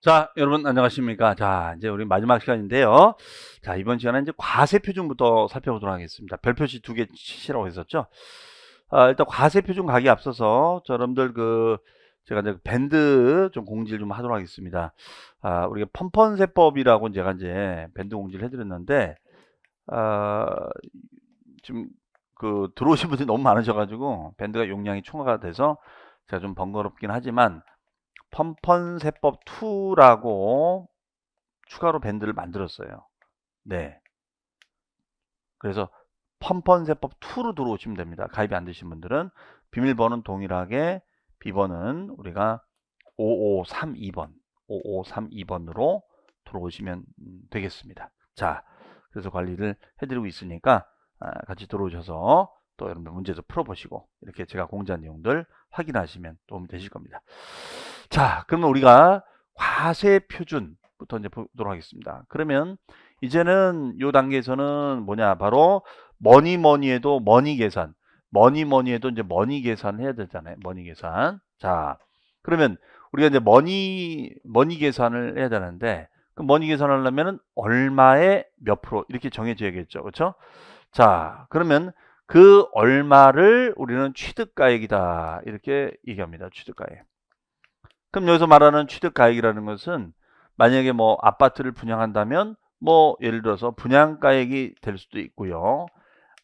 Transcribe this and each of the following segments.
자, 여러분 안녕하십니까? 자, 이제 우리 마지막 시간인데요. 자, 이번 시간에 이제 과세 표준부터 살펴보도록 하겠습니다. 별표시 두 개 치시라고 했었죠. 일단 과세 표준 가기 앞서서 여러분들 제가 이제 밴드 좀 공지를 좀 하도록 하겠습니다. 우리가 펀펀세법이라고 제가 이제 밴드 공지를 해드렸는데, 아, 지금 들어오신 분들이 너무 많으셔가지고 밴드가 용량이 초과가 돼서 제가 좀 번거롭긴 하지만 펀펀세법 2라고 추가로 밴드를 만들었어요. 네. 그래서 펀펀세법 2로 들어오시면 됩니다. 가입이 안 되신 분들은 비밀번호는 동일하게 비번은 우리가 5532번 5532번으로 들어오시면 되겠습니다. 자, 그래서 관리를 해드리고 있으니까 같이 들어오셔서 또 여러분들 문제도 풀어보시고 이렇게 제가 공지한 내용들 확인하시면 도움이 되실 겁니다. 자, 그러면 우리가 과세 표준부터 이제 보도록 하겠습니다. 그러면 이제는 이 단계에서는 뭐냐, 바로 뭐니 해도 머니 계산, 뭐니 해도 이제 머니 계산을 해야 되잖아요. 머니 계산. 자, 그러면 우리가 이제 머니 계산을 해야 되는데, 그 머니 계산을 하려면은 얼마에 몇 프로 이렇게 정해져야겠죠. 그렇죠? 자, 그러면 그 얼마를 우리는 취득가액이다 이렇게 얘기합니다. 취득가액. 그럼 여기서 말하는 취득가액이라는 것은 만약에 뭐 아파트를 분양한다면 뭐 예를 들어서 분양가액이 될 수도 있고요.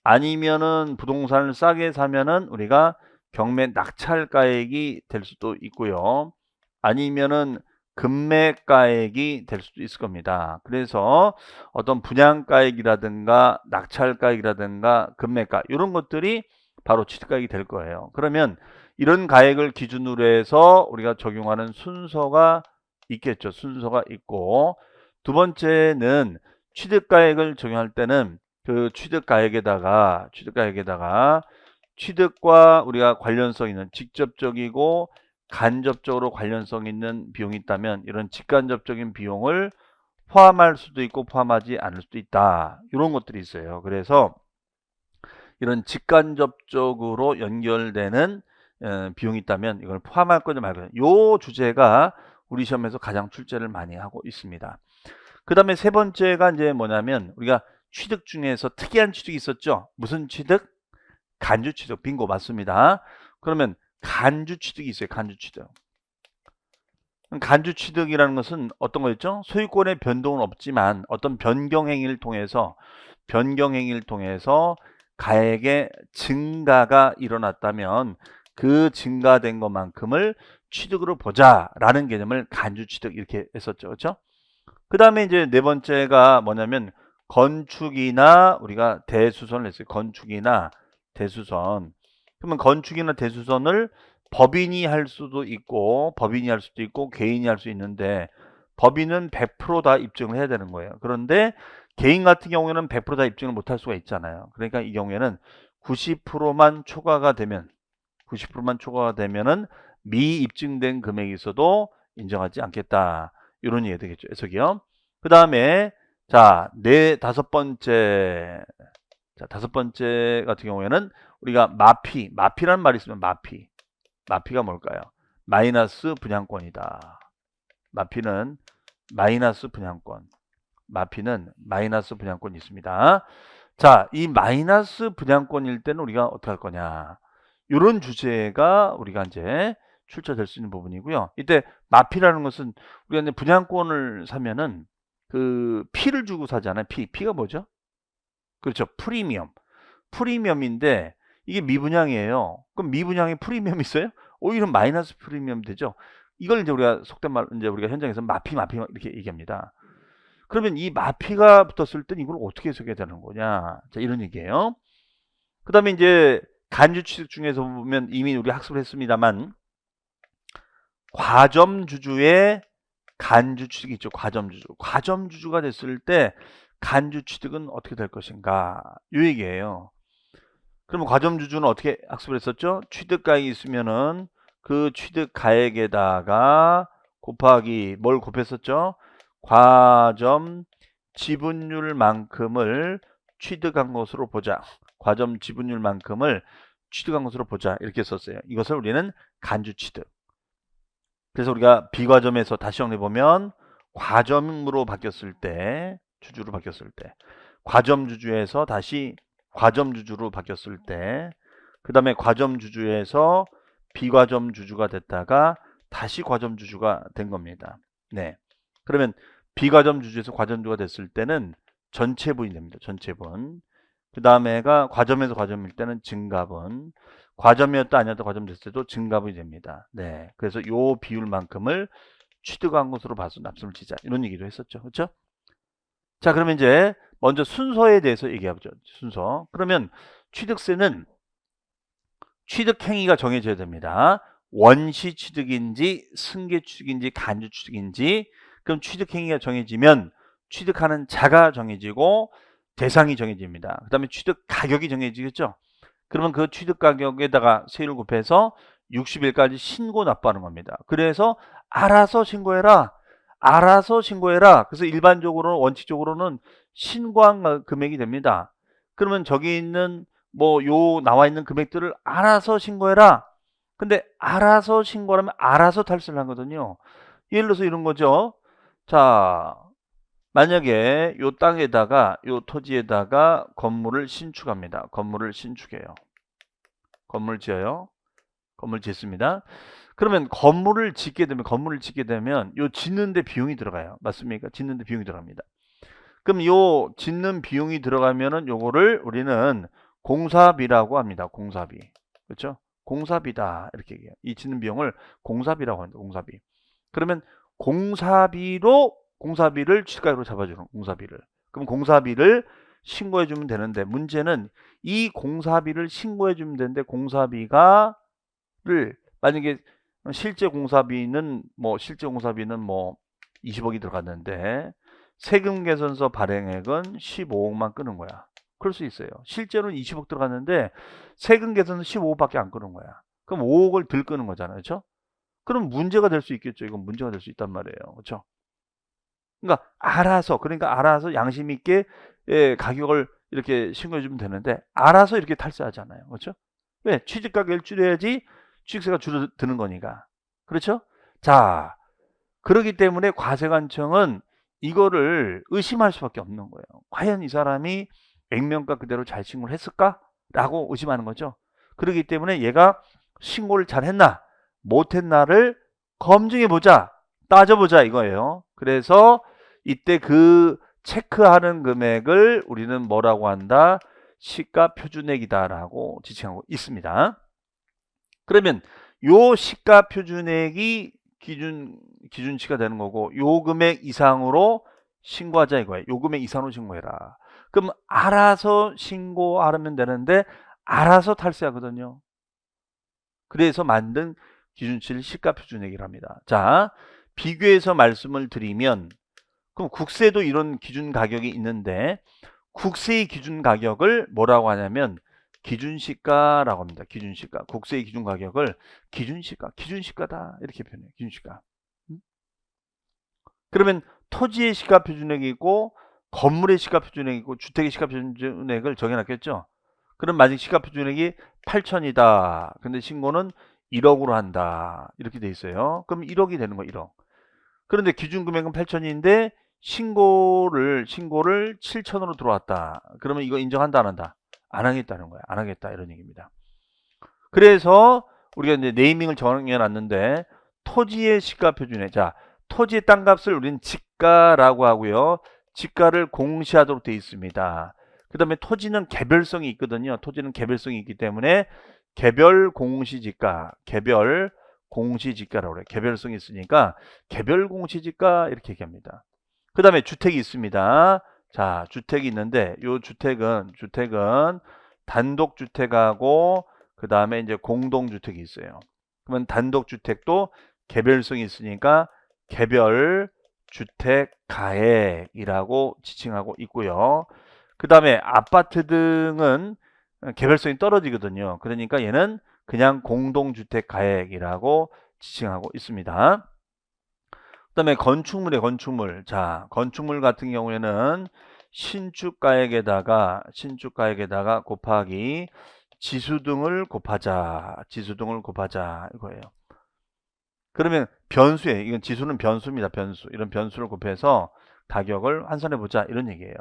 아니면은 부동산을 싸게 사면은 우리가 경매 낙찰가액이 될 수도 있고요. 아니면은 금매가액이 될 수도 있을 겁니다. 그래서 어떤 분양가액이라든가 낙찰가액이라든가 금매가 이런 것들이 바로 취득가액이 될 거예요. 그러면 이런 가액을 기준으로 해서 우리가 적용하는 순서가 있겠죠. 순서가 있고, 두 번째는 취득가액을 적용할 때는 그 취득가액에다가 취득과 우리가 관련성 있는 직접적이고 간접적으로 관련성 있는 비용이 있다면 이런 직간접적인 비용을 포함할 수도 있고 포함하지 않을 수도 있다. 이런 것들이 있어요. 그래서 이런 직간접적으로 연결되는 비용이 있다면 이걸 포함할 거냐 말고 요 주제가 우리 시험에서 가장 출제를 많이 하고 있습니다. 그 다음에 세 번째가 이제 뭐냐면 우리가 취득 중에서 특이한 취득이 있었죠. 무슨 취득? 간주 취득. 빙고 맞습니다. 그러면 간주 취득이 있어요. 간주 취득. 간주 취득이라는 것은 어떤 거였죠? 소유권의 변동은 없지만 어떤 변경행위를 통해서 가액의 증가가 일어났다면 그 증가된 것만큼을 취득으로 보자라는 개념을 간주 취득 이렇게 했었죠. 그렇죠? 그 다음에 이제 네 번째가 뭐냐면 건축이나 우리가 대수선을 했어요. 건축이나 대수선. 그러면 건축이나 대수선을 법인이 할 수도 있고 개인이 할 수 있는데 법인은 100%다 입증을 해야 되는 거예요. 그런데 개인 같은 경우에는 100%다 입증을 못할 수가 있잖아요. 그러니까 이 경우에는 90%만 초과가 되면 90%만 초과가 되면은 미입증된 금액이 있어도 인정하지 않겠다. 이런 얘기 되겠죠. 해석이요. 그 다음에 다섯 번째 같은 경우에는 우리가 마피라는 말이 있으면 마피가 뭘까요? 마이너스 분양권이다. 마피는 마이너스 분양권이 있습니다. 자, 이 마이너스 분양권일 때는 우리가 어떻게 할 거냐? 이런 주제가 우리가 이제 출제될 수 있는 부분이고요. 이때 마피라는 것은 우리가 이제 분양권을 사면은 그 피를 주고 사잖아요. 피가 뭐죠? 그렇죠. 프리미엄인데 이게 미분양이에요. 그럼 미분양에 프리미엄 있어요? 오히려 마이너스 프리미엄 되죠. 이걸 이제 우리가 속된 말 이제 우리가 현장에서 마피 이렇게 얘기합니다. 그러면 이 마피가 붙었을 땐 이걸 어떻게 해석해야 되는 거냐? 자, 이런 얘기예요. 그다음에 이제 간주 취득 중에서 보면 이미 우리 학습을 했습니다만 과점주주의 간주 취득이 있죠. 과점주주가 됐을 때 간주 취득은 어떻게 될 것인가? 이 얘기예요. 그러면 과점주주는 어떻게 학습을 했었죠? 취득가액이 있으면은 그 취득가액에다가 곱하기 뭘 곱했었죠? 과점 지분율만큼을 취득한 것으로 보자. 과점 지분율만큼을 취득한 것으로 보자. 이렇게 썼어요. 이것을 우리는 간주 취득. 그래서 우리가 비과점에서 다시 정리해보면 과점으로 바뀌었을 때, 주주로 바뀌었을 때, 과점 주주에서 다시 과점 주주로 바뀌었을 때, 그 다음에 과점 주주에서 비과점 주주가 됐다가 다시 과점 주주가 된 겁니다. 네. 그러면 비과점 주주에서 과점 주주가 됐을 때는 전체분이 됩니다. 전체분. 그 다음에가 과점에서 과점일 때는 증가분. 과점이었다 아니었다 과점 됐을 때도 증가분이 됩니다. 네. 그래서 요 비율만큼을 취득한 것으로 봐서 납품을 지자. 이런 얘기도 했었죠. 그렇죠? 자, 그러면 이제 먼저 순서에 대해서 얘기해보죠. 순서. 그러면 취득세는 취득 행위가 정해져야 됩니다. 원시 취득인지 승계 취득인지 간주 취득인지. 그럼 취득 행위가 정해지면 취득하는 자가 정해지고 대상이 정해집니다. 그 다음에 취득 가격이 정해지겠죠. 그러면 그 취득 가격에다가 세율을 곱해서 60일까지 신고 납부하는 겁니다. 그래서 알아서 신고해라. 알아서 신고해라. 그래서 일반적으로는 원칙적으로는 신고한 금액이 됩니다. 그러면 저기 있는 뭐 요 나와 있는 금액들을 알아서 신고해라. 근데 알아서 신고하면 알아서 탈세를 하거든요. 예를 들어서 이런 거죠. 자, 만약에 요 땅에다가 요 토지에다가 건물을 신축합니다. 건물을 신축해요. 건물 지어요. 건물 짓습니다. 그러면 건물을 짓게 되면 요 짓는데 비용이 들어가요. 맞습니까? 짓는데 비용이 들어갑니다. 그럼 요 짓는 비용이 들어가면은 요거를 우리는 공사비라고 합니다. 공사비. 그렇죠? 공사비다. 이렇게 얘기해요. 이 짓는 비용을 공사비라고 합니다. 공사비. 그러면 공사비를 취득가격으로 잡아주는 공사비를. 그럼 공사비를 신고해 주면 되는데 문제는 이 공사비를 신고해 주면 되는데 공사비를 만약에 실제 공사비는 뭐 20억이 들어갔는데 세금 개선서 발행액은 15억만 끄는 거야. 그럴 수 있어요. 실제로는 20억 들어갔는데 세금 개선은 15억밖에 안 끄는 거야. 그럼 5억을 덜 끄는 거잖아요. 그렇죠? 그럼 문제가 될 수 있겠죠. 이건 문제가 될 수 있단 말이에요. 그렇죠? 그러니까 알아서 양심 있게 가격을 이렇게 신고해 주면 되는데 알아서 이렇게 탈세하잖아요. 그렇죠? 왜? 취득 가격을 줄여야지 취득세가 줄어드는 거니까. 그렇죠? 자, 그렇기 때문에 과세관청은 이거를 의심할 수밖에 없는 거예요. 과연 이 사람이 액면가 그대로 잘 신고를 했을까? 라고 의심하는 거죠. 그렇기 때문에 얘가 신고를 잘 했나 못했나를 검증해 보자, 따져보자 이거예요. 그래서 이때 그 체크하는 금액을 우리는 뭐라고 한다? 시가 표준액이다라고 지칭하고 있습니다. 그러면 요 시가 표준액이 기준치가 되는 거고 요 금액 이상으로 신고하자 이거예요. 요 금액 이상으로 신고해라. 그럼 알아서 신고하면 되는데 알아서 탈세하거든요. 그래서 만든 기준치를 시가 표준액이라 합니다. 자, 비교해서 말씀을 드리면 그럼 국세도 이런 기준 가격이 있는데 국세의 기준 가격을 뭐라고 하냐면 기준시가라고 합니다. 기준시가. 국세의 기준 가격을 기준시가다 이렇게 표현해요. 기준시가. 그러면 토지의 시가 표준액이 있고 건물의 시가 표준액이 있고 주택의 시가 표준액을 정해놨겠죠. 그럼 만약 시가 표준액이 8천이다. 근데 신고는 1억으로 한다. 이렇게 돼 있어요. 그럼 1억이 되는 거예요. 1억. 그런데 기준 금액은 8천인데 신고를 7천으로 들어왔다. 그러면 이거 인정한다 안 한다? 안 하겠다는 거야. 안 하겠다 이런 얘기입니다. 그래서 우리가 이제 네이밍을 정해놨는데 토지의 시가 표준액. 자, 토지의 땅값을 우리는 지가라고 하고요. 지가를 공시하도록 되어 있습니다. 그 다음에 토지는 개별성이 있거든요. 토지는 개별성이 있기 때문에 개별 공시지가라고 그래요. 개별성이 있으니까 개별 공시지가 이렇게 얘기합니다. 그 다음에 주택이 있습니다. 자, 주택이 있는데 이 주택은 단독주택하고 그 다음에 이제 공동주택이 있어요. 그러면 단독주택도 개별성이 있으니까 개별 주택 가액이라고 지칭하고 있고요. 그 다음에 아파트 등은 개별성이 떨어지거든요. 그러니까 얘는 그냥 공동주택 가액이라고 지칭하고 있습니다. 그 다음에 건축물이에요. 건축물. 자, 건축물 같은 경우에는 신축가액에다가 곱하기 지수등을 곱하자 이거예요. 그러면 변수에, 이건 지수는 변수입니다. 변수. 이런 변수를 곱해서 가격을 환산해 보자 이런 얘기예요.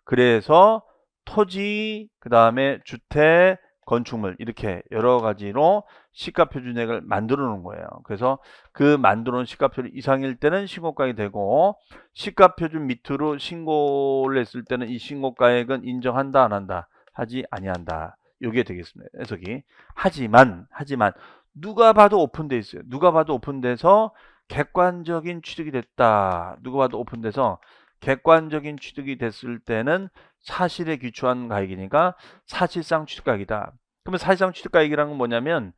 그래서 토지, 그 다음에 주택, 건축물 이렇게 여러 가지로 시가표준액을 만들어 놓은 거예요. 그래서 그 만들어 놓은 시가표준 이상일 때는 신고가액이 되고, 시가표준 밑으로 신고를 했을 때는 이 신고가액은 인정한다 안 한다? 하지 아니한다. 요게 되겠습니다. 해석이. 하지만 누가 봐도 오픈돼 있어요. 누가 봐도 오픈돼서 객관적인 취득이 됐다. 누가 봐도 오픈돼서 객관적인 취득이 됐을 때는 사실에 기초한 가액이니까 사실상 취득가액이다. 그러면 사실상 취득가액이라는 건 뭐냐면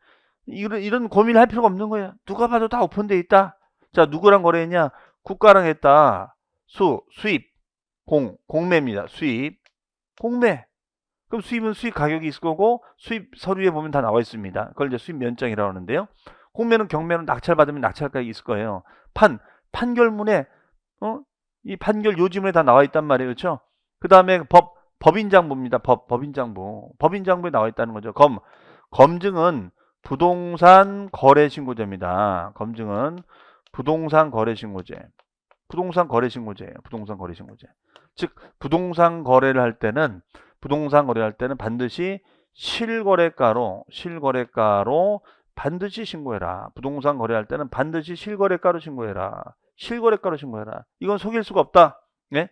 이런 고민을 할 필요가 없는 거예요. 누가 봐도 다 오픈돼 있다. 자, 누구랑 거래했냐? 국가랑 했다. 수입, 공매입니다. 수입, 공매. 그럼 수입은 수입 가격이 있을 거고, 수입 서류에 보면 다 나와 있습니다. 그걸 이제 수입 면적이라고 하는데요. 공매는 경매는 낙찰 받으면 낙찰 가격이 있을 거예요. 판결문에 이 판결 요지문에 다 나와 있단 말이에요. 그렇죠? 그 다음에 법인장부입니다. 법인장부. 법인장부에 나와 있다는 거죠. 검증은 부동산 거래신고제입니다. 검증은 부동산 거래신고제. 부동산 거래신고제예요. 부동산 거래신고제. 즉, 부동산 거래를 할 때는 반드시 실거래가로 반드시 신고해라. 부동산 거래할 때는 반드시 실거래가로 신고해라. 실거래가로 신고해라. 이건 속일 수가 없다. 네?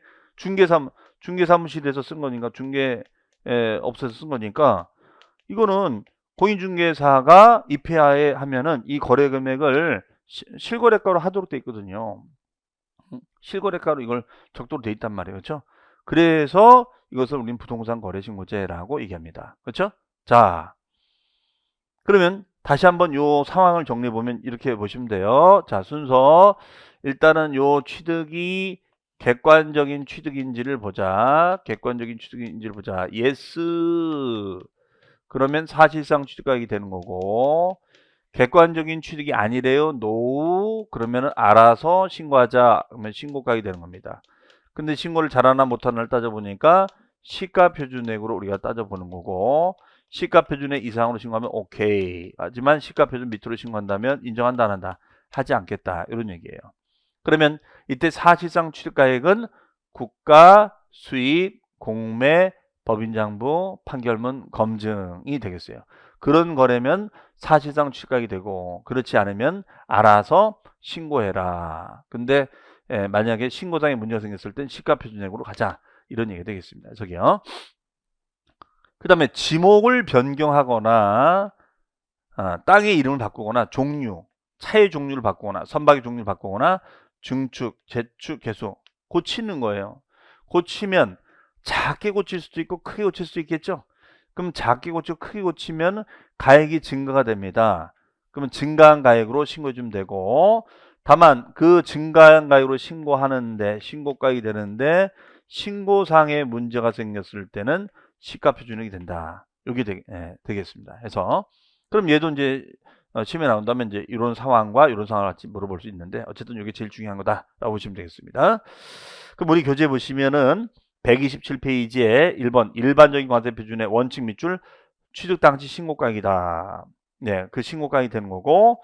중개사무실에서 쓴 거니까, 중개업소에서 쓴 거니까, 이거는 공인중개사가 입회하에 하면은 이 거래 금액을 실거래가로 하도록 돼 있거든요. 실거래가로 이걸 적도로 돼 있단 말이에요. 그렇죠? 그래서 이것을 우리는 부동산 거래신고제라고 얘기합니다. 그렇죠? 자, 그러면 다시 한번 요 상황을 정리해 보면 이렇게 보시면 돼요. 자, 순서. 일단은 요 취득이 객관적인 취득인지를 보자. 객관적인 취득인지를 보자. yes. 그러면 사실상 취득가액이 되는 거고, 객관적인 취득이 아니래요. no. 그러면 알아서 신고하자. 그러면 신고가액이 되는 겁니다. 근데 신고를 잘하나 못하나를 따져보니까 시가표준액으로 우리가 따져보는 거고, 시가표준액 이상으로 신고하면 오케이. 하지만 시가표준 밑으로 신고한다면 인정한다 안 한다? 하지 않겠다. 이런 얘기예요. 그러면 이때 사실상 취득가액은 국가, 수입, 공매, 법인장부, 판결문, 검증이 되겠어요. 그런 거래면 사실상 취득가액이 되고, 그렇지 않으면 알아서 신고해라. 근데 만약에 신고상에 문제가 생겼을 땐 시가표준액으로 가자. 이런 얘기가 되겠습니다. 저기요. 그 다음에 지목을 변경하거나 땅의 이름을 바꾸거나 차의 종류를 바꾸거나 선박의 종류를 바꾸거나 증축, 재축, 개수 고치는 거예요. 고치면 작게 고칠 수도 있고 크게 고칠 수도 있겠죠. 그럼 작게 고치고 크게 고치면 가액이 증가가 됩니다. 그러면 증가한 가액으로 신고해 주면 되고, 다만 그 증가한 가액으로 신고하는데 신고가액이 되는데 신고상에 문제가 생겼을 때는 시가표준액이 된다. 이게 되겠습니다. 해서 그럼 얘도 이제 시험에 나온다면 이제 이런 상황과 이런 상황을 같이 물어볼 수 있는데, 어쨌든 이게 제일 중요한 거다라고 보시면 되겠습니다. 그럼 우리 교재 보시면은 127페이지에 1번 일반적인 과세표준의 원칙 밑줄 취득 당시 신고가액이다. 네, 그 신고가액이 되는 거고,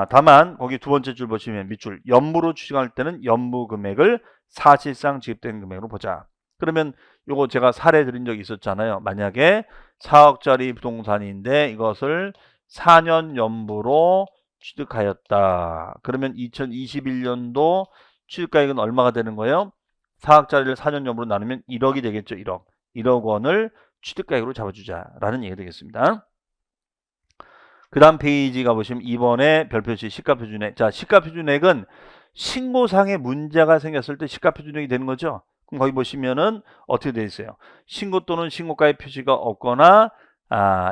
다만 거기 두 번째 줄 보시면 밑줄 연무로 추정할 때는 연무 금액을 사실상 지급된 금액으로 보자. 그러면 요거 제가 사례 드린 적이 있었잖아요. 만약에 4억짜리 부동산인데 이것을 4년 연무로 취득하였다. 그러면 2021년도 취득가액은 얼마가 되는 거예요? 4억짜리를 4년 연무로 나누면 1억이 되겠죠. 1억 원을 취득가액으로 잡아주자라는 얘기가 되겠습니다. 그 다음 페이지 가보시면 2번에 별표시 시가표준액. 자, 시가표준액은 신고상에 문제가 생겼을 때 시가표준액이 되는 거죠. 그럼 거기 보시면은 어떻게 되어 있어요? 신고 또는 신고가액 표시가 없거나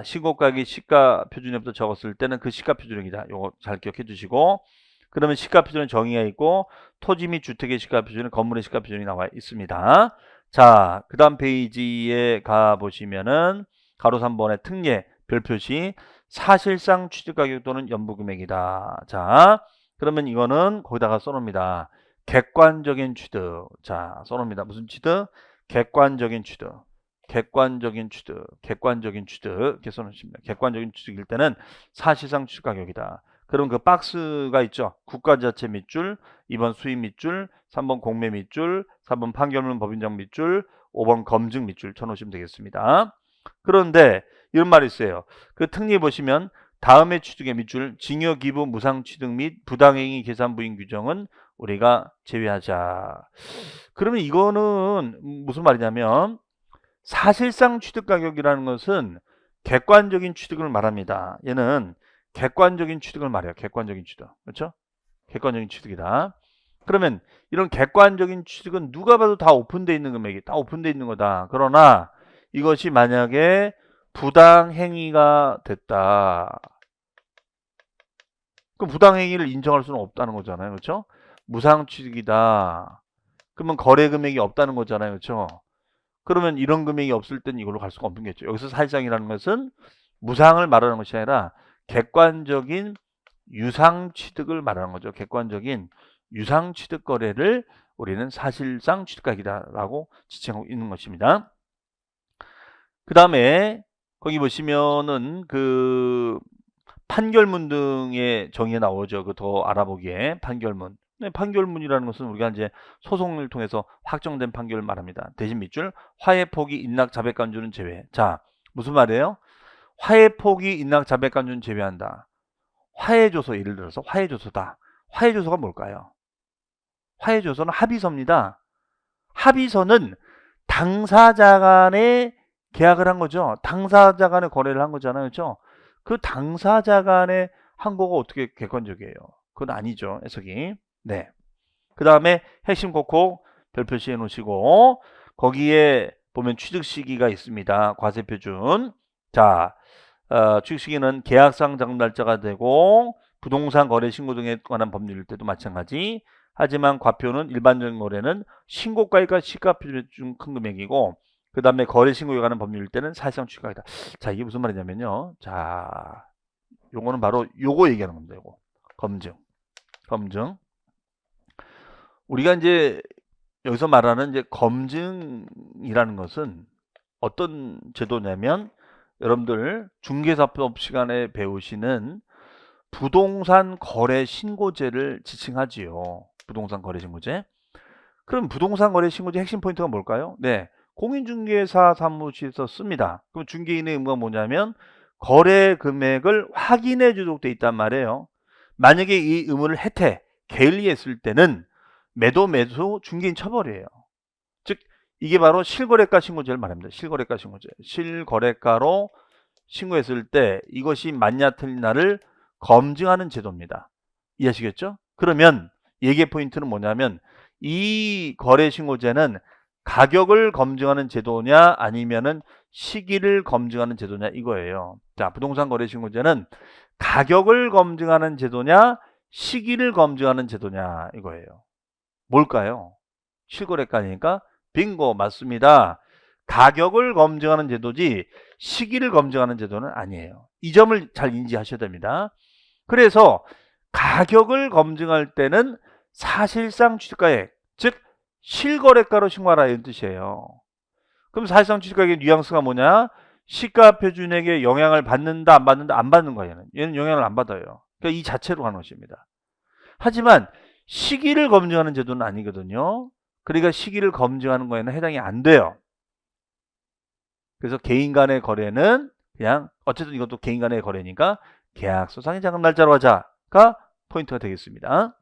신고가액이 시가표준액보다 적었을 때는 그 시가표준액이다. 요거 잘 기억해 주시고, 그러면 시가표준은 정의가 있고 토지 및 주택의 시가표준은 건물의 시가표준이 나와 있습니다. 자, 그 다음 페이지에 가보시면은 가로 3번의 특례 별표시 사실상 취득가격 또는 연부금액이다. 자, 그러면 이거는 거기다가 써놓습니다. 객관적인 취득. 자, 써놓습니다. 무슨 취득? 객관적인 취득. 객관적인 취득. 객관적인 취득. 이렇게 써놓습니다. 객관적인 취득일 때는 사실상 취득가격이다. 그럼 그 박스가 있죠. 국가자체 밑줄, 2번 수입 밑줄, 3번 공매 밑줄, 4번 판결문 법인정 밑줄, 5번 검증 밑줄 쳐놓으시면 되겠습니다. 그런데 이런 말이 있어요. 그 특례 보시면 다음의 취득의 밑줄, 징역 기부 무상 취득 및 부당행위 계산 부인 규정은 우리가 제외하자. 그러면 이거는 무슨 말이냐면 사실상 취득 가격이라는 것은 객관적인 취득을 말합니다. 얘는 객관적인 취득을 말해요. 객관적인 취득. 그렇죠? 객관적인 취득이다. 그러면 이런 객관적인 취득은 누가 봐도 다 오픈되어 있는 금액이 다 오픈되어 있는 거다. 그러나 이것이 만약에 부당행위가 됐다. 그럼 부당행위를 인정할 수는 없다는 거잖아요. 그렇죠? 무상취득이다. 그러면 거래 금액이 없다는 거잖아요. 그렇죠? 그러면 이런 금액이 없을 땐 이걸로 갈 수가 없는 거죠. 여기서 사실상이라는 것은 무상을 말하는 것이 아니라 객관적인 유상취득을 말하는 거죠. 객관적인 유상취득 거래를 우리는 사실상 취득가격이다라고 지칭하고 있는 것입니다. 그 다음에 거기 보시면은 그 판결문 등의 정의가 나오죠. 그 더 알아보기에 판결문. 네, 판결문이라는 것은 우리가 이제 소송을 통해서 확정된 판결을 말합니다. 대신 밑줄 화해 포기 인락 자백 간주는 제외. 자, 무슨 말이에요? 화해 포기 인락 자백 간주는 제외한다. 화해 조서 예를 들어서 화해 조서다. 화해 조서가 뭘까요? 화해 조서는 합의서입니다. 합의서는 당사자 간에 계약을 한 거죠. 당사자 간에 거래를 한 거잖아요. 그렇죠? 그 당사자 간에 한 거가 어떻게 객관적이에요? 그건 아니죠. 해석이. 네. 그 다음에 핵심括弧 별 표시해 놓으시고 거기에 보면 취득 시기가 있습니다. 과세 표준. 자, 취득 시기는 계약상 작업 날짜가 되고 부동산 거래 신고 등에 관한 법률일 때도 마찬가지. 하지만 과표는 일반적인 거래는 신고가액과 시가표 중 큰 금액이고 그 다음에 거래 신고에 관한 법률일 때는 사실상 취득가액이다. 자, 이게 무슨 말이냐면요. 자, 요거는 바로 요거 얘기하는 겁니다. 요거. 검증. 검증. 우리가 이제 여기서 말하는 이제 검증이라는 것은 어떤 제도냐면 여러분들 중개사법 시간에 배우시는 부동산 거래 신고제를 지칭하지요. 부동산 거래 신고제. 그럼 부동산 거래 신고제 핵심 포인트가 뭘까요? 네. 공인중개사 사무실에서 씁니다. 그럼 중개인의 의무가 뭐냐면 거래 금액을 확인해 주도록 돼 있단 말이에요. 만약에 이 의무를 해태, 게을리했을 때는 매도 중개인 처벌이에요. 즉 이게 바로 실거래가 신고제를 말합니다. 실거래가 신고제. 실거래가로 신고했을 때 이것이 맞냐 틀리냐를 검증하는 제도입니다. 이해하시겠죠? 그러면 얘기의 포인트는 뭐냐면 이 거래 신고제는 가격을 검증하는 제도냐 아니면은 시기를 검증하는 제도냐 이거예요. 자, 부동산 거래 신고제는 가격을 검증하는 제도냐 시기를 검증하는 제도냐 이거예요. 뭘까요? 실거래가니까 빙고 맞습니다. 가격을 검증하는 제도지 시기를 검증하는 제도는 아니에요. 이 점을 잘 인지하셔야 됩니다. 그래서 가격을 검증할 때는 사실상 취득가액, 즉 실거래가로 신고하라 이런 뜻이에요. 그럼 사실상 취득가격의 뉘앙스가 뭐냐? 시가표준액에 영향을 받는다 안 받는다? 안 받는 거예요. 얘는 영향을 안 받아요. 그러니까 이 자체로 가는 것입니다. 하지만 시기를 검증하는 제도는 아니거든요. 그러니까 시기를 검증하는 거에는 해당이 안 돼요. 그래서 개인 간의 거래는 그냥 어쨌든 이것도 개인 간의 거래니까 계약서 상의 작업 날짜로 하자가 포인트가 되겠습니다.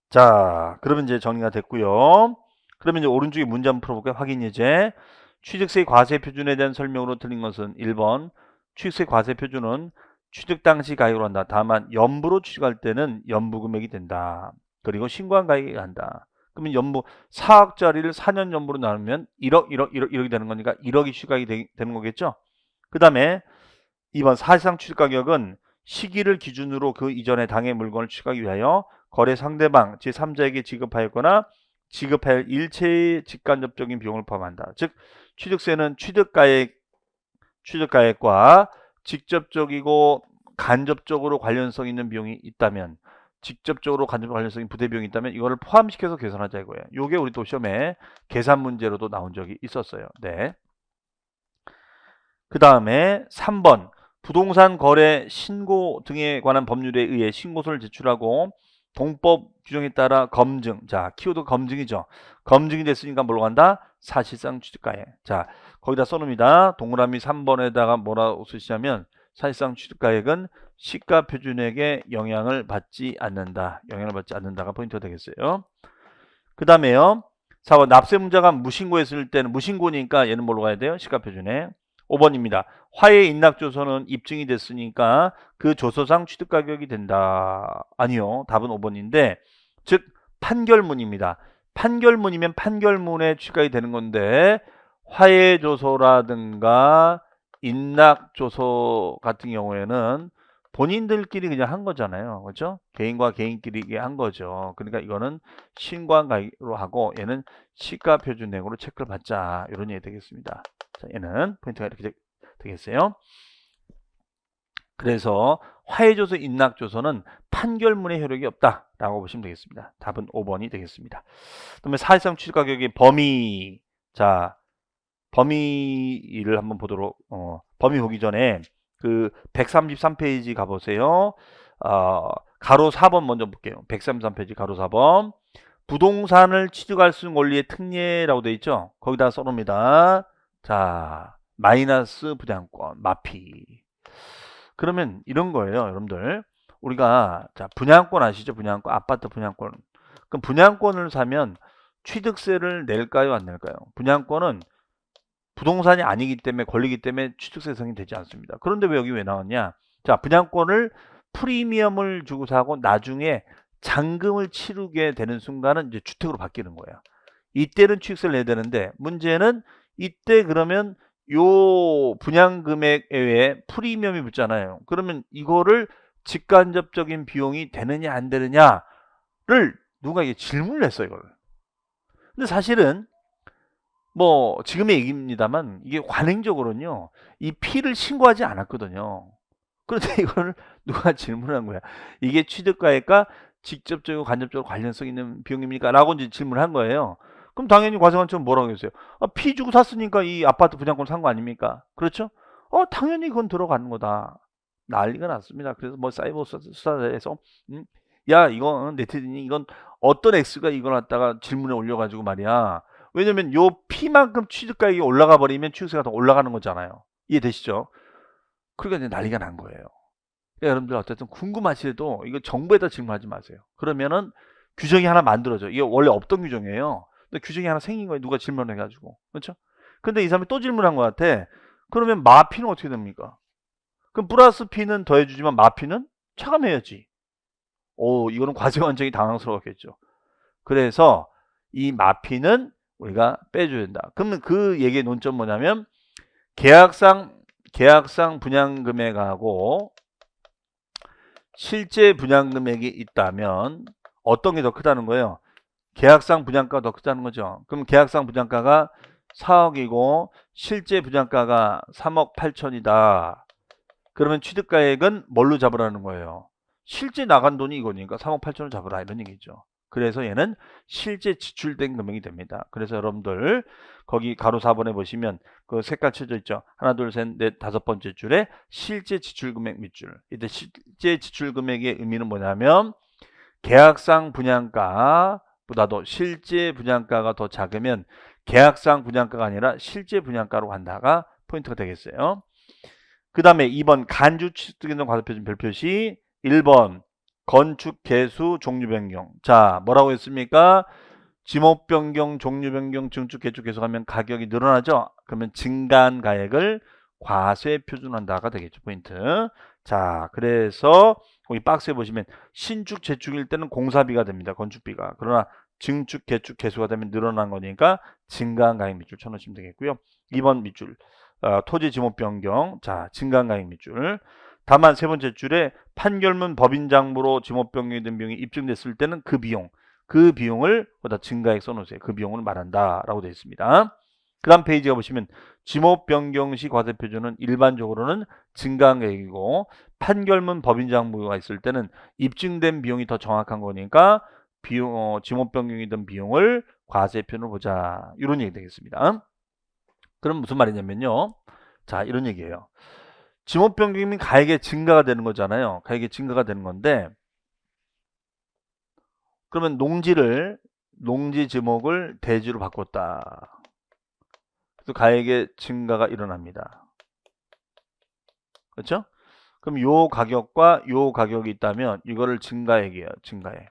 자, 그러면 이제 정리가 됐고요. 그러면 이제 오른쪽에 문제 한번 풀어볼까요? 확인 예제. 취득세 과세 표준에 대한 설명으로 틀린 것은 1번. 취득세 과세 표준은 취득 당시 가액으로 한다. 다만 연부로 취득할 때는 연부 금액이 된다. 그리고 신고한 가액이 한다. 그러면 연부 4억짜리를 4년 연부로 나누면 1억이 되는 거니까 1억이 취득가액이 되는 거겠죠. 그 다음에 2번 사실상 취득가격은 시기를 기준으로 그 이전의 당의 물건을 취득하기 위하여 거래 상대방 제3자에게 지급하였거나 지급할 일체의 직간접적인 비용을 포함한다. 즉 취득세는 취득가액과 직접적이고 간접적으로 관련성 있는 비용이 있다면 직접적으로 간접적으로 관련성 있는 부대 비용이 있다면 이거를 포함시켜서 계산하자 이거예요. 요게 우리 또 시험에 계산 문제로도 나온 적이 있었어요. 네. 그 다음에 3번 부동산 거래 신고 등에 관한 법률에 의해 신고서를 제출하고 동법 규정에 따라 검증. 자, 키워드 검증이죠. 검증이 됐으니까 뭘로 간다? 사실상 취득가액. 자, 거기다 써놓습니다. 동그라미 3번에다가 뭐라고 쓰시냐면 사실상 취득가액은 시가 표준액에 영향을 받지 않는다. 영향을 받지 않는다가 포인트가 되겠어요. 그 다음에요. 4번 납세문자가 무신고했을 때는 무신고니까 얘는 뭘로 가야 돼요? 시가 표준액. 5번입니다. 화해 인락조서는 입증이 됐으니까 그 조서상 취득가격이 된다. 아니요. 답은 5번인데 즉 판결문입니다. 판결문이면 판결문에 취득가격이 되는 건데 화해조서라든가 인락조서 같은 경우에는 본인들끼리 그냥 한 거잖아요. 그렇죠? 개인과 개인끼리 한 거죠. 그러니까 이거는 신고한가로 하고 얘는 시가표준액으로 체크를 받자. 이런 얘기 되겠습니다. 자, 얘는 포인트가 이렇게 되겠어요. 그래서 화해조서 인락조서는 판결문의 효력이 없다라고 보시면 되겠습니다. 답은 5번이 되겠습니다. 그다음에 사실상 취득가격의 범위. 자, 범위를 한번 보도록 범위 보기 전에 그 133페이지 가보세요. 가로 4번 먼저 볼게요. 133페이지 가로 4번. 부동산을 취득할 수 있는 권리의 특례라고 되어 있죠. 거기다 써놓습니다. 자, 마이너스 분양권, 마피. 그러면 이런 거예요, 여러분들. 우리가 자 분양권 아시죠? 분양권, 아파트 분양권. 그럼 분양권을 사면 취득세를 낼까요, 안 낼까요? 분양권은 부동산이 아니기 때문에 권리기 때문에 취득세성이 되지 않습니다. 그런데 왜 여기 왜 나왔냐? 자, 분양권을 프리미엄을 주고 사고 나중에 잔금을 치르게 되는 순간은 이제 주택으로 바뀌는 거예요. 이때는 취득세를 내야 되는데 문제는 이때 그러면 요 분양 금액 외에 프리미엄이 붙잖아요. 그러면 이거를 직간접적인 비용이 되느냐 안 되느냐를 누가 이게 질문을 했어요, 이걸. 근데 사실은 뭐 지금의 얘기입니다만 이게 관행적으로는요. 이 피를 신고하지 않았거든요. 그런데 이거를 누가 질문한 거야. 이게 취득가액과 직접적이고 간접적으로 관련성 있는 비용입니까? 라고 이제 질문한 거예요. 그럼 당연히 과세관청은 뭐라고 했어요? 피 주고 샀으니까 이 아파트 분양권 산 거 아닙니까? 그렇죠? 당연히 그건 들어가는 거다. 난리가 났습니다. 그래서 뭐 사이버 수사에서 야 이거 네티즌이 이건 어떤 X가 이걸 갖다가 질문에 올려가지고 말이야. 왜냐면 요 피만큼 취득가액이 올라가 버리면 취득세가 더 올라가는 거잖아요. 이해되시죠? 그러니까 이제 난리가 난 거예요. 그러니까 여러분들 어쨌든 궁금하시도 이거 정부에다 질문하지 마세요. 그러면은 규정이 하나 만들어져. 이게 원래 없던 규정이에요. 근데 규정이 하나 생긴 거예요. 누가 질문해가지고. 그렇죠? 근데 이 사람이 또 질문한 것 같아. 그러면 마피는 어떻게 됩니까? 그럼 플러스 피는 더해주지만 마피는 차감해야지. 이거는 과세관청이 당황스러웠겠죠. 그래서 이 마피는 우리가 빼줘야 된다. 그러면 그 얘기의 논점 뭐냐면 계약상 분양금액하고 실제 분양금액이 있다면 어떤 게 더 크다는 거예요? 계약상 분양가가 더 크다는 거죠. 그럼 계약상 분양가가 4억이고 실제 분양가가 3억 8천이다. 그러면 취득가액은 뭘로 잡으라는 거예요? 실제 나간 돈이 이거니까 3억 8천을 잡으라 이런 얘기죠. 그래서 얘는 실제 지출된 금액이 됩니다. 그래서 여러분들 거기 가로 4번에 보시면 그 색깔 쳐져 있죠. 하나, 둘, 셋, 넷, 다섯 번째 줄에 실제 지출 금액 밑줄. 이때 실제 지출 금액의 의미는 뭐냐면 계약상 분양가보다도 실제 분양가가 더 작으면 계약상 분양가가 아니라 실제 분양가로 간다가 포인트가 되겠어요. 그 다음에 2번 간주 취득인정 과세표준 별표시. 1번 건축 개수 종류 변경. 자, 뭐라고 했습니까? 지목 변경, 종류 변경, 증축, 개축 개수하면 가격이 늘어나죠. 그러면 증가한 가액을 과세 표준한다가 되겠죠. 포인트. 자, 그래서 거기 박스에 보시면 신축, 재축일 때는 공사비가 됩니다. 건축비가. 그러나 증축, 개축, 개수가 되면 늘어난 거니까 증가한 가액 밑줄 쳐놓으시면 되겠고요. 2번 밑줄. 토지 지목 변경. 자, 증가한 가액 밑줄. 다만 세 번째 줄에 판결문 법인장부로 지목 변경이 된 비용이 입증됐을 때는 그 비용을 보다 증가액 써놓으세요. 그 비용을 말한다라고 되어 있습니다. 그 다음 페이지가 보시면 지목 변경 시 과세표준은 일반적으로는 증가한 계획이고 판결문 법인장부가 있을 때는 입증된 비용이 더 정확한 거니까 지목 변경이 든 비용을 과세표준으로 보자. 이런 얘기 되겠습니다. 그럼 무슨 말이냐면요. 자, 이런 얘기예요. 지목 변경이면 가액의 증가가 되는 거잖아요. 가액의 증가가 되는 건데, 그러면 농지 지목을 대지로 바꿨다. 그래서 가액의 증가가 일어납니다. 그렇죠? 그럼 요 가격과 요 가격이 있다면 이거를 증가액이에요. 증가액.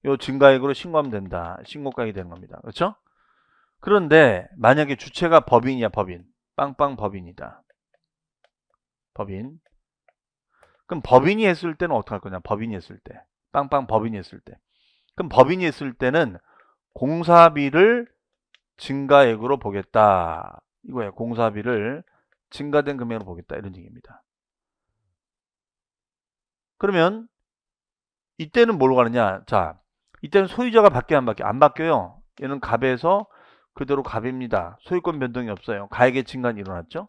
요 증가액으로 신고하면 된다. 신고가액이 되는 겁니다. 그렇죠? 그런데 만약에 주체가 법인이야, 법인. 빵빵 법인이다. 법인. 그럼 법인이 했을 때는 어떻게 할 거냐? 법인이 했을 때. 빵빵 법인이 했을 때. 그럼 법인이 했을 때는 공사비를 증가액으로 보겠다. 이거예요. 공사비를 증가된 금액으로 보겠다. 이런 얘기입니다. 그러면 이때는 뭘로 가느냐? 자, 이때는 소유자가 바뀌어 안 바뀌어? 안 바뀌어요. 얘는 갑에서 그대로 갑입니다. 소유권 변동이 없어요. 가액의 증가는 일어났죠?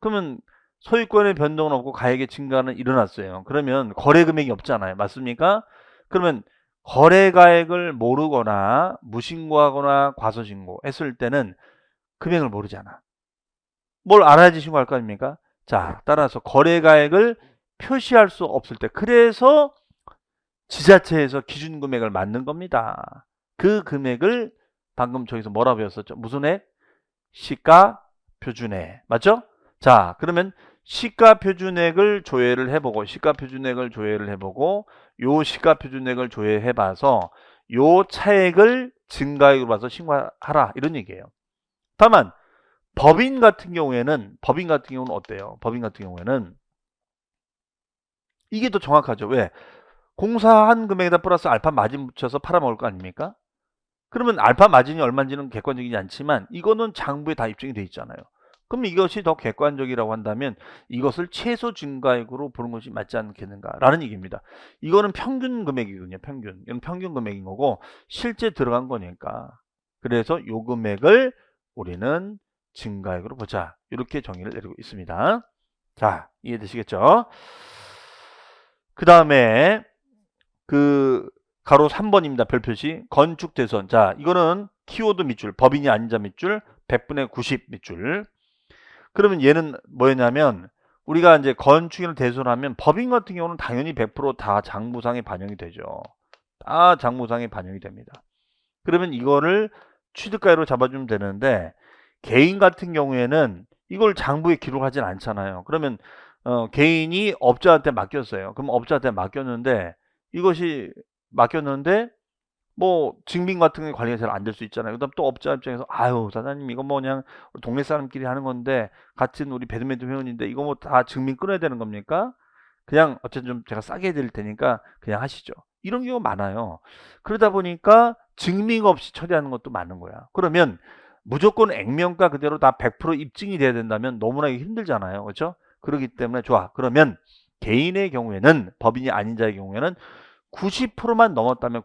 그러면 소유권의 변동은 없고 가액의 증가는 일어났어요. 그러면 거래 금액이 없잖아요. 맞습니까? 그러면 거래가액을 모르거나 무신고하거나 과소신고 했을 때는 금액을 모르잖아. 뭘 알아야지 신고할 거 아닙니까? 자, 따라서 거래가액을 표시할 수 없을 때, 그래서 지자체에서 기준 금액을 맞는 겁니다. 그 금액을 방금 저기서 뭐라 배웠었죠? 무슨 액? 시가 표준액. 맞죠? 자, 그러면 시가 표준액을 조회를 해보고, 요 시가 표준액을 조회해봐서 요 차액을 증가액으로 봐서 신고하라, 이런 얘기예요. 다만 법인 같은 경우에는 어때요? 법인 같은 경우에는 이게 더 정확하죠. 왜? 공사한 금액에다 플러스 알파 마진 붙여서 팔아먹을 거 아닙니까? 그러면 알파 마진이 얼마인지는 객관적이지 않지만 이거는 장부에 다 입증이 돼 있잖아요. 그럼 이것이 더 객관적이라고 한다면 이것을 최소 증가액으로 보는 것이 맞지 않겠는가라는 얘기입니다. 이거는 평균 금액이거든요. 평균. 이건 평균 금액인 거고 실제 들어간 거니까. 그래서 요 금액을 우리는 증가액으로 보자. 이렇게 정의를 내리고 있습니다. 자, 이해되시겠죠? 그 다음에 그 가로 3번입니다. 별표시 건축대손. 자, 이거는 키워드 밑줄, 법인이 아닌 자 밑줄, 100분의 90 밑줄. 그러면 얘는 뭐였냐면 우리가 이제 건축인을 대손하면 법인 같은 경우는 당연히 100% 장부상에 반영이 되죠. 다 장부상에 반영이 됩니다. 그러면 이거를 취득가액으로 잡아주면 되는데 개인 같은 경우에는 이걸 장부에 기록하진 않잖아요. 그러면 개인이 업자한테 맡겼어요. 그럼 업자한테 맡겼는데 뭐 증빙 같은 게 관리가 잘 안 될 수 있잖아요. 그다음 또 업자 입장에서 아유 사장님 이거 뭐 그냥 동네 사람끼리 하는 건데 같은 우리 배드민턴 회원인데 이거 뭐 다 증빙 끊어야 되는 겁니까? 그냥 어쨌든 좀 제가 싸게 해드릴 테니까 그냥 하시죠. 이런 경우가 많아요. 그러다 보니까 증빙 없이 처리하는 것도 많은 거야. 그러면 무조건 액면가 그대로 다 100% 입증이 돼야 된다면 너무나 힘들잖아요. 그렇죠? 그렇기 때문에 좋아. 그러면 개인의 경우에는 법인이 아닌 자의 경우에는 90%만 넘었다면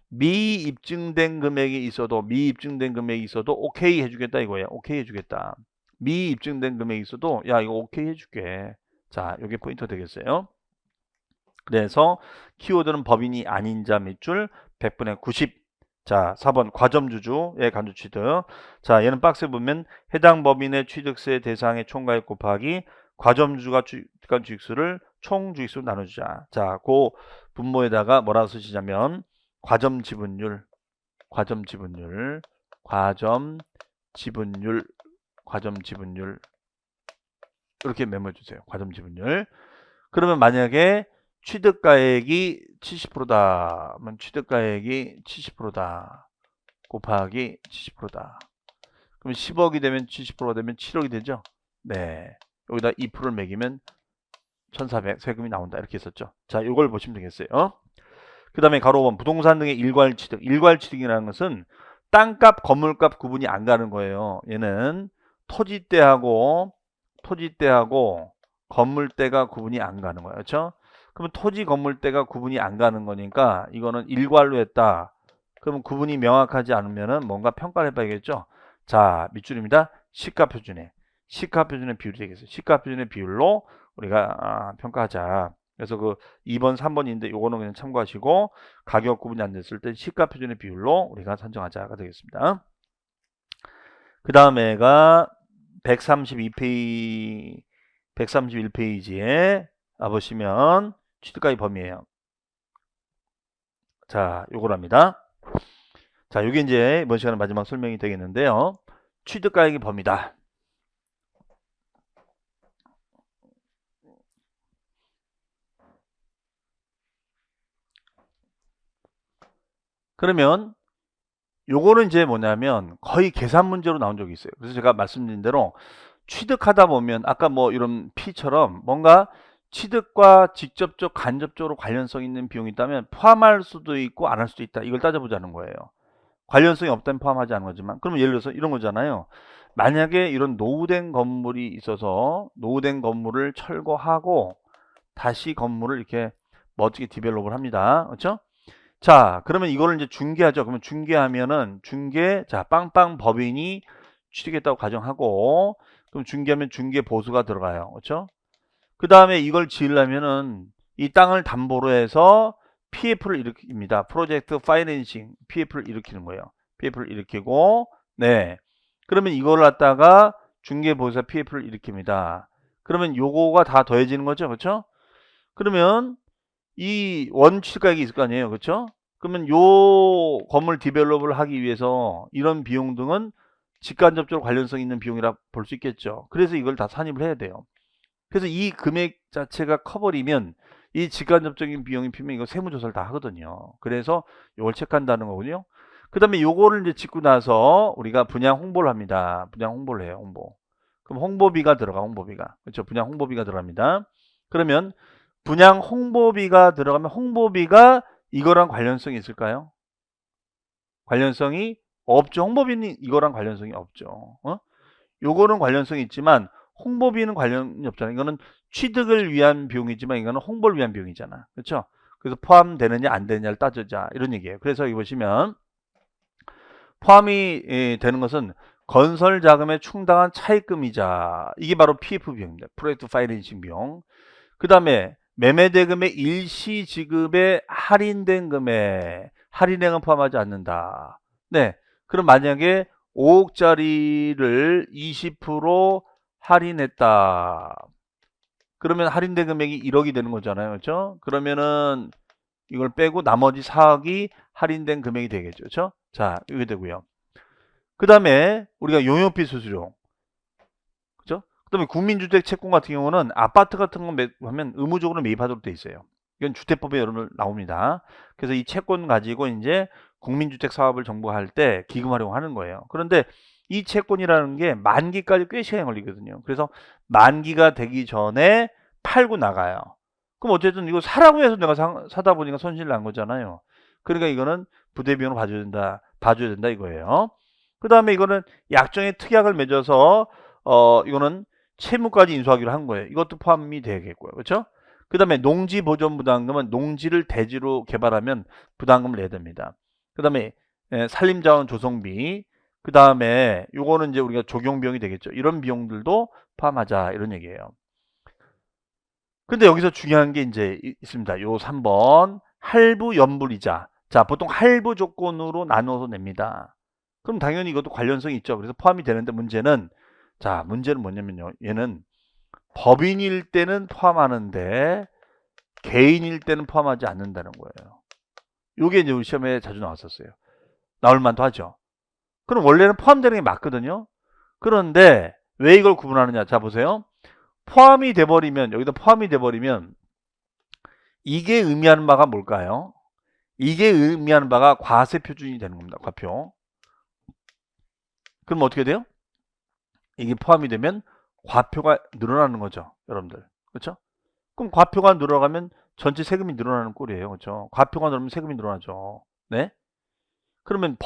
미입증된 금액이 있어도 오케이 해주겠다 이거예요. 오케이 해주겠다. 미입증된 금액이 있어도 야 이거 오케이 해줄게. 자, 이게 포인트 되겠어요. 그래서 키워드는 법인이 아닌 자 밑줄 100분의 90. 자, 4번 과점주주의 간주취득. 자, 얘는 박스에 보면 해당 법인의 취득세 대상의 총가액 곱하기 과점주주가 취득한 주익수를 총 주익수로 나눠주자. 자, 그 분모에다가 뭐라고 쓰시냐면 과점 지분율 이렇게 메모해 주세요. 과점 지분율. 그러면 만약에 취득가액이 70%다. 그러면 취득가액이 70%다. 곱하기 70%다. 그럼 10억이 되면 70%가 되면 7억이 되죠? 네. 여기다 2%를 매기면 1400 세금이 나온다. 이렇게 했었죠. 자, 이걸 보시면 되겠어요. 그 다음에 가로 5번 부동산 등의 일괄취득. 일괄취득이라는 것은 땅값, 건물값 구분이 안 가는 거예요. 얘는 토지대하고 건물대가 구분이 안 가는 거예요. 그렇죠? 그러면 토지 건물대가 구분이 안 가는 거니까 이거는 일괄로 했다. 그러면 구분이 명확하지 않으면은 뭔가 평가를 해봐야겠죠. 자, 밑줄입니다. 시가표준의 비율이 되겠어요. 시가표준의 비율로 우리가 평가하자. 그래서 그 2번, 3번인데 요거는 그냥 참고하시고 가격 구분이 안 됐을 때 시가표준의 비율로 우리가 산정하자가 되겠습니다. 그 다음에가 131페이지에 보시면 취득가액 범위예요. 자, 요거랍니다. 자, 요게 이제 이번 시간에 마지막 설명이 되겠는데요. 취득가액의 범위다. 그러면 요거는 이제 뭐냐면 거의 계산 문제로 나온 적이 있어요. 그래서 제가 말씀드린 대로 취득하다 보면 아까 뭐 이런 P처럼 뭔가 취득과 직접적 간접적으로 관련성 있는 비용이 있다면 포함할 수도 있고 안 할 수도 있다. 이걸 따져보자는 거예요. 관련성이 없다면 포함하지 않은 거지만, 그러면 예를 들어서 이런 거잖아요. 만약에 이런 노후된 건물이 있어서 노후된 건물을 철거하고 다시 건물을 이렇게 멋지게 디벨롭을 합니다. 그렇죠? 자, 그러면 이거를 이제 중개하죠. 그러면 중개하면은 자, 빵빵 법인이 취득했다고 가정하고, 그럼 중개하면 중개 보수가 들어가요. 그렇죠? 그 다음에 이걸 지으려면은 이 땅을 담보로 해서 PF를 일으킵니다. 프로젝트 파이낸싱 PF를 일으키는 거예요. PF를 일으키고, 네. 그러면 이걸 갖다가 중개보수사 PF를 일으킵니다. 그러면 요거가 다 더해지는 거죠. 그렇죠? 그러면 이 원취가액이 있을 거 아니에요. 그렇죠? 그러면 요 건물 디벨롭을 하기 위해서 이런 비용 등은 직간접적으로 관련성 있는 비용이라 볼 수 있겠죠. 그래서 이걸 다 산입을 해야 돼요. 그래서 이 금액 자체가 커버리면 이 직간접적인 비용이 필요면 이거 세무조사를 다 하거든요. 그래서 이걸 체크한다는 거군요. 그 다음에 요거를 이제 짓고 나서 우리가 분양 홍보를 합니다. 분양 홍보를 해요. 홍보. 그럼 홍보비가 들어가. 홍보비가. 그렇죠. 분양 홍보비가 들어갑니다. 그러면 분양 홍보비가 들어가면 홍보비가 이거랑 관련성이 있을까요? 관련성이 없죠. 홍보비는 이거랑 관련성이 없죠. 요거는 관련성이 있지만 홍보비는 관련이 없잖아요. 이거는 취득을 위한 비용이지만 이거는 홍보를 위한 비용이잖아. 그렇죠? 그래서 포함되느냐 안 되느냐를 따지자 이런 얘기예요. 그래서 여기 보시면 포함이 되는 것은 건설 자금에 충당한 차입금이자 이게 바로 PF 비용입니다. 프로젝트 파이낸싱 비용. 그 다음에 매매 대금의 일시 지급에 할인된 금액, 할인액은 포함하지 않는다. 네. 그럼 만약에 5억짜리를 20% 할인했다. 그러면 할인된 금액이 1억이 되는 거잖아요. 그렇죠? 그러면은 이걸 빼고 나머지 4억이 할인된 금액이 되겠죠. 그렇죠? 자, 이게 되고요. 그 다음에 우리가 용역비 수수료. 그죠? 그 다음에 국민주택 채권 같은 경우는 아파트 같은 거 하면 의무적으로 매입하도록 돼 있어요. 이건 주택법에 여러분 나옵니다. 그래서 이 채권 가지고 이제 국민주택 사업을 정부가 할 때 기금 활용하는 거예요. 그런데 이 채권이라는 게 만기까지 꽤 시간이 걸리거든요. 그래서 만기가 되기 전에 팔고 나가요. 그럼 어쨌든 이거 사라고 해서 내가 사다 보니까 손실 난 거잖아요. 그러니까 이거는 부대비용으로 봐줘야 된다 이거예요. 그 다음에 이거는 약정의 특약을 맺어서 이거는 채무까지 인수하기로 한 거예요. 이것도 포함이 되겠고요. 그렇죠? 그 다음에 농지 보존 부담금은 농지를 대지로 개발하면 부담금을 내야 됩니다. 그 다음에 산림자원 조성비, 그 다음에 요거는 이제 우리가 적용비용이 되겠죠. 이런 비용들도 포함하자 이런 얘기예요. 근데 여기서 중요한 게 이제 있습니다. 요 3번 할부 연불이자. 자, 보통 할부 조건으로 나눠서 냅니다. 그럼 당연히 이것도 관련성이 있죠. 그래서 포함이 되는데 문제는 뭐냐면요. 얘는 법인일 때는 포함하는데 개인일 때는 포함하지 않는다는 거예요. 요게 이제 우리 시험에 자주 나왔었어요. 나올 만도 하죠. 그럼 원래는 포함되는 게 맞거든요. 그런데 왜 이걸 구분하느냐? 자, 보세요. 포함이 돼버리면, 여기다 포함이 돼버리면 이게 의미하는 바가 뭘까요? 이게 의미하는 바가 과세 표준이 되는 겁니다. 과표. 그럼 어떻게 돼요? 이게 포함이 되면 과표가 늘어나는 거죠. 여러분들. 그렇죠? 그럼 과표가 늘어가면 전체 세금이 늘어나는 꼴이에요. 그렇죠? 과표가 늘어나면 세금이 늘어나죠. 네? 그러면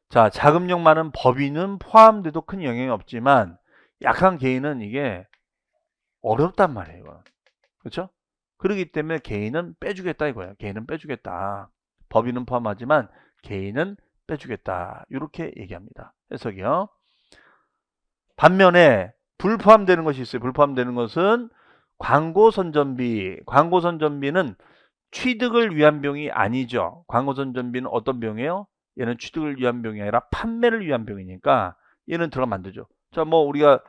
자, 자금력 많은 법인은 포함돼도 큰 영향이 없지만 약한 개인은 이게 어렵단 말이에요. 이건. 그렇죠? 그렇기 때문에 개인은 빼주겠다 이거예요. 개인은 빼주겠다. 법인은 포함하지만 개인은 빼주겠다. 이렇게 얘기합니다. 해석이요. 반면에 불포함되는 것이 있어요. 불포함되는 것은 광고 선전비. 광고 선전비는 취득을 위한 비용이 아니죠. 광고 선전비는 어떤 비용이에요? 얘는 취득을 위한 비용이 아니라 판매를 위한 비용이니까 얘는 들어가면 안 되죠. 자, 뭐 우리가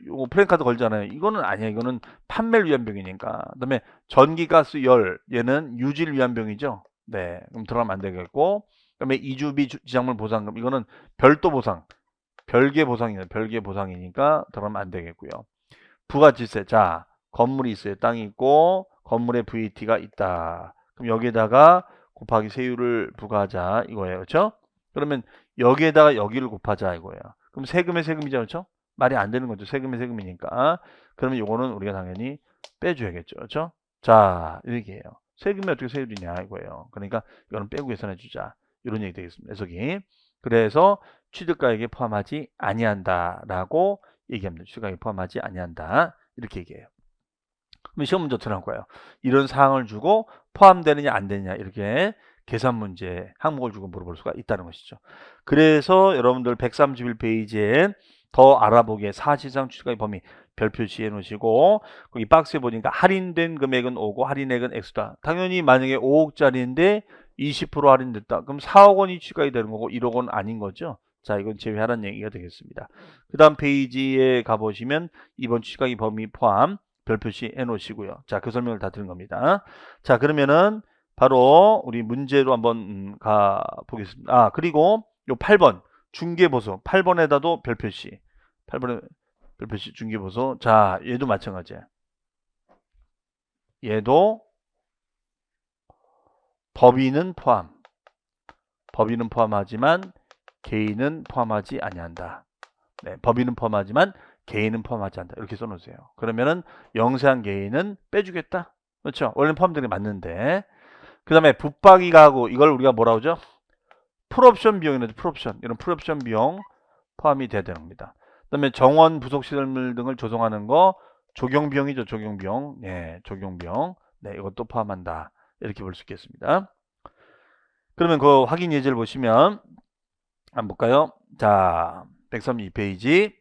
요거 프랜카드 걸잖아요. 이거는 아니야. 이거는 판매를 위한 병이니까. 그다음에 전기, 가스, 열 얘는 유지를 위한 병이죠. 네, 그럼 들어가면 안 되겠고. 그다음에 이주비 지작물 보상금 이거는 별도 보상, 별개 보상이에요. 별개 보상이니까 들어가면 안 되겠고요. 부가지세. 자, 건물이 있어요. 땅이 있고 건물에 VAT가 있다. 그럼 여기에다가 곱하기 세율을 부과하자 이거예요. 그렇죠? 그러면 여기에다가 여기를 곱하자 이거예요. 그럼 세금의 세금이죠. 그렇죠? 말이 안 되는 거죠. 세금의 세금이니까. 그러면 이거는 우리가 당연히 빼줘야겠죠. 그렇죠? 자, 이렇게 해요. 세금이 어떻게 세율이냐 이거예요. 그러니까 이거는 빼고 계산해 주자. 이런 얘기 되겠습니다. 해석이. 그래서 취득가액에 포함하지 아니한다라고 얘기합니다. 취득가액에 포함하지 아니한다. 이렇게 얘기해요. 그럼 시험 문제 어떻게 나올 거예요? 이런 사항을 주고 포함되느냐 안 되느냐 이렇게 계산 문제 항목을 주고 물어볼 수가 있다는 것이죠. 그래서 여러분들 131페이지에 더 알아보기에 사실상 취득가액 범위 별 표시해 놓으시고 거기 박스에 보니까 할인된 금액은 5고 할인액은 X다. 당연히 만약에 5억짜리인데 20% 할인됐다. 그럼 4억 원이 취득가액이 되는 거고 1억 원 아닌 거죠. 자, 이건 제외하라는 얘기가 되겠습니다. 그 다음 페이지에 가보시면 이번 취득가액 범위 포함 별 표시 해 놓으시고요. 자, 그 설명을 다 드린 겁니다. 자, 그러면은 바로 우리 문제로 한번 가 보겠습니다. 아, 그리고 요 8번 중개보수 8번에다도 별 표시. 8번에 별 표시 중개보수. 자, 얘도 마찬가지야. 얘도 법인은 포함. 법인은 포함하지만 개인은 포함하지 아니한다. 네, 법인은 포함하지만 개인은 포함하지 않다. 이렇게 써놓으세요. 그러면은 영세한 개인은 빼주겠다. 그렇죠? 원래는 포함되는 게 맞는데. 그 다음에 붙박이 가구 이걸 우리가 뭐라 그러죠? 풀옵션 비용이라죠. 풀옵션. 이런 풀옵션 비용 포함이 돼야 되는 겁니다. 그 다음에 정원 부속시설물 등을 조성하는 거 적용비용이죠. 적용비용. 네, 적용비용. 네, 이것도 포함한다. 이렇게 볼 수 있겠습니다. 그러면 그 확인 예제를 보시면 한번 볼까요? 자, 132페이지.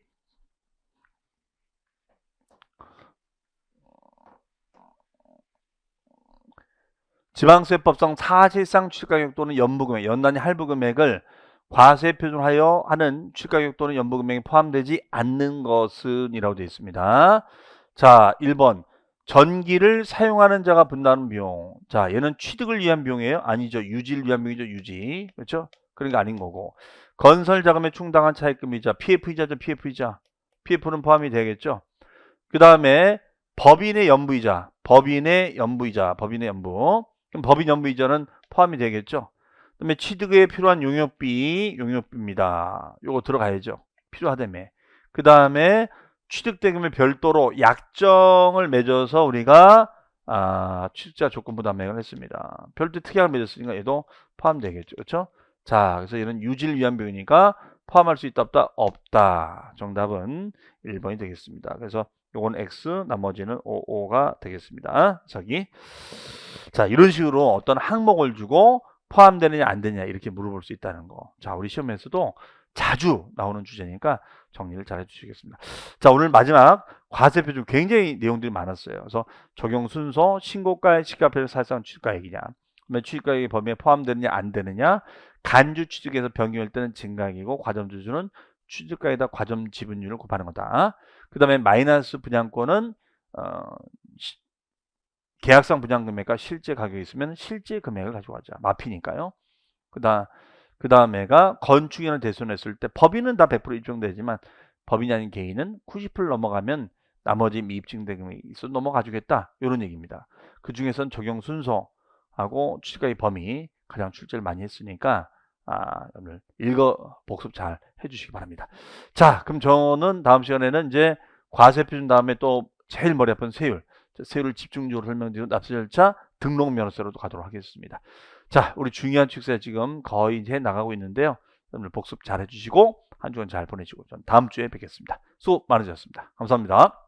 지방세법상 사실상 취득가격 또는 연부금액, 연단위 할부금액을 과세 표준하여 하는 취득가격 또는 연부금액에 포함되지 않는 것은 이라고 되어 있습니다. 자, 1번 전기를 사용하는 자가 분담하는 비용. 자, 얘는 취득을 위한 비용이에요? 아니죠. 유지를 위한 비용이죠. 유지. 그렇죠? 그런 게 아닌 거고. 건설 자금에 충당한 차입금이자 PF이자죠. PF이자. PF는 포함이 되겠죠. 그 다음에 법인의 연부이자. 법인의 연부이자. 법인의 연부. 그럼 법인 연부이자는 포함이 되겠죠. 그다음에 취득에 필요한 용역비입니다. 요거 들어가야죠. 필요하다며. 그 다음에 취득대금을 별도로 약정을 맺어서 우리가 취득자 조건 부담액을 했습니다. 별도 특약을 맺었으니까 얘도 포함되겠죠. 그렇죠? 자, 그래서 얘는 유지를 위한 비용이니까 포함할 수 있다 없다? 없다. 정답은 1번이 되겠습니다. 그래서 요건 X, 나머지는 OO가 되겠습니다. 저기. 자, 이런 식으로 어떤 항목을 주고 포함되느냐 안 되느냐 이렇게 물어볼 수 있다는 거. 자, 우리 시험에서도 자주 나오는 주제니까 정리를 잘 해주시겠습니다. 자, 오늘 마지막 과세표 중 굉장히 내용들이 많았어요. 그래서 적용 순서, 신고가액, 시가표를 사실상 취득가액이냐, 그러면 취득가액의 범위에 포함되느냐 안 되느냐, 간주 취득에서 변경할 때는 증가액이고 과점주주는 취득가액에다 과점 지분율을 곱하는 거다. 그 다음에 마이너스 분양권은 계약상 분양금액과 실제 가격이 있으면 실제 금액을 가져가자. 마피니까요. 그 다음에가 건축인을 대손했을 때 법인은 다 100% 입증되지만 법인이 아닌 개인은 90%를 넘어가면 나머지 미입증 대금이 있어 넘어가 주겠다. 이런 얘기입니다. 그 중에선 적용 순서하고 취득가액 범위 가장 출제를 많이 했으니까 오늘 읽어 복습 잘 해주시기 바랍니다. 자, 그럼 저는 다음 시간에는 이제 과세 표준 다음에 또 제일 머리 아픈 세율을 집중적으로 설명드리고 납세 절차 등록 면허세로도 가도록 하겠습니다. 자, 우리 중요한 취득세 지금 거의 이제 나가고 있는데요. 오늘 복습 잘 해주시고 한 주간 잘 보내시고 전 다음 주에 뵙겠습니다. 수고 많으셨습니다. 감사합니다.